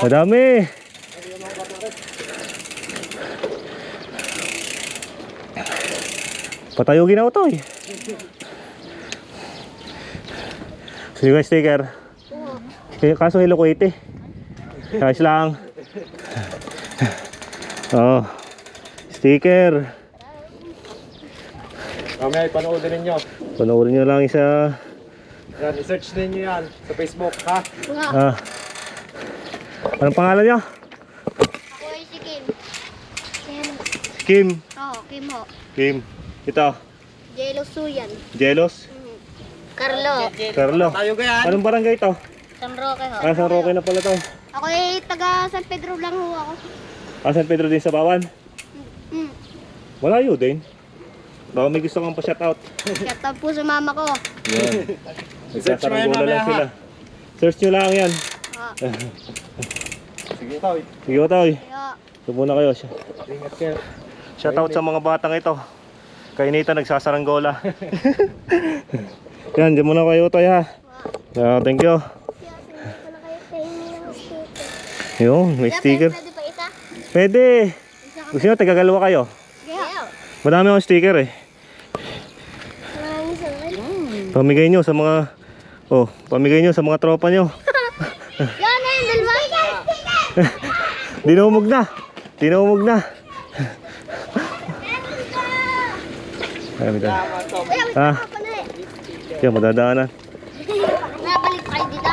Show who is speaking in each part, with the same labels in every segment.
Speaker 1: Madami. Patayugin ako to eh. Sige guys, sticker. Kaso Hello Kitty. Ayos lang. Oh, sticker.
Speaker 2: Mamaya panoorin ninyo.
Speaker 1: Panoorin nyo lang isa.
Speaker 2: Yan, i-search ninyo yan sa Facebook, ha?
Speaker 1: Ah. Anong pangalan nyo?
Speaker 3: Ako ay si Kim.
Speaker 1: Kim.
Speaker 3: Oo, Kim ho.
Speaker 1: Kim. Ito.
Speaker 3: Jello Suyan.
Speaker 1: Jelos.
Speaker 3: Carlo.
Speaker 1: Carlo.
Speaker 2: Tayo ganyan.
Speaker 1: Anong barangay ito?
Speaker 3: San Roque ho.
Speaker 1: Ah, San Roque na pala to.
Speaker 3: Ako ay taga San Pedro lang ho ako.
Speaker 1: Ah, San Pedro din sa Bawan.
Speaker 3: Mm.
Speaker 1: Malayo din. Baka may gusto kang pa-shoutout.
Speaker 3: Shout out po sa mama ko.
Speaker 1: Yan.
Speaker 2: Search mo yan
Speaker 1: Nagsasaranggola lang
Speaker 2: mamaya,
Speaker 1: sila. Search nyo lang yan.
Speaker 3: Ah.
Speaker 2: Sige, Toy.
Speaker 1: Sige ko tayo.
Speaker 3: Kaya,
Speaker 1: Ito muna kayo.
Speaker 2: Ingat kayo.
Speaker 1: Shoutout sa mga batang ito. Kainita nagsasaranggola. Yan, dyan muna kayo tayo ha. Thank you. Yun, may sticker.
Speaker 3: pwede pa isa?
Speaker 1: Pwede. Gusto nyo, tagagalawa kayo.
Speaker 3: Kaya.
Speaker 1: Madami akong sticker eh.
Speaker 3: Maraming salamat.
Speaker 1: Pamigay nyo sa mga... Oh, pamigay nyo sa mga tropa nyo.
Speaker 3: Yan na yung dalawa.
Speaker 1: Dinumog na. Dinumog na. Ay, may daan. Ah, yan, madadaanan.
Speaker 3: Nabalik pa kayo dito.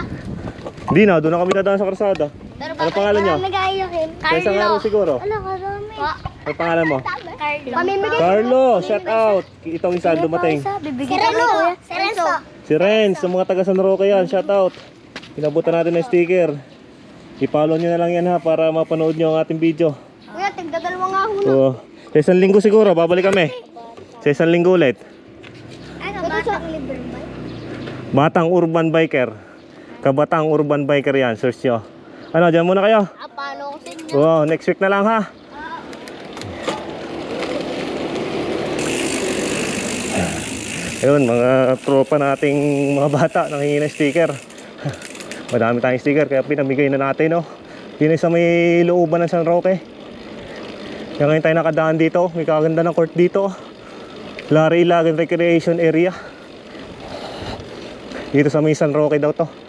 Speaker 1: Hindi na, doon na kami dadaan sa karsada. Ano pangalan nyo?
Speaker 3: Nag-aayakin.
Speaker 1: Sa isang araw siguro.
Speaker 3: Ano, karami.
Speaker 1: Ano pangalan mo?
Speaker 3: Carlo. Pamimigay.
Speaker 1: Carlo, shout out. Itong isa dumating.
Speaker 3: Bibigyan ka kay Kuya. Si Renzo.
Speaker 1: Si Renz, sa mga taga San Roque yan, shout out. Pinabutan natin ng sticker. I-follow nyo na lang yan ha para mapanood nyo ang ating video.
Speaker 3: Kuya, tigdadalwa nga ho.
Speaker 1: So, sa isang linggo siguro, babalik kami. Sa isang linggo ulit.
Speaker 3: Ano, batang libre ba?
Speaker 1: Batang Urban Biker. Kabatang Urban Biker yan, search nyo. Ano, dyan muna kayo.
Speaker 3: Ah, paano ko sa inyo?
Speaker 1: Wow, next week na lang ha. Ayun, mga tropa nating mga bata nanghingi ng sticker. Madami tayong sticker kaya pinamigay na natin, no. Yun ay sa may looban ng San Roque. Kaya ngayon tayo nakadaan dito. May kaganda ng court dito. Larry Ilagan Recreation Area. Dito sa may San Roque daw to.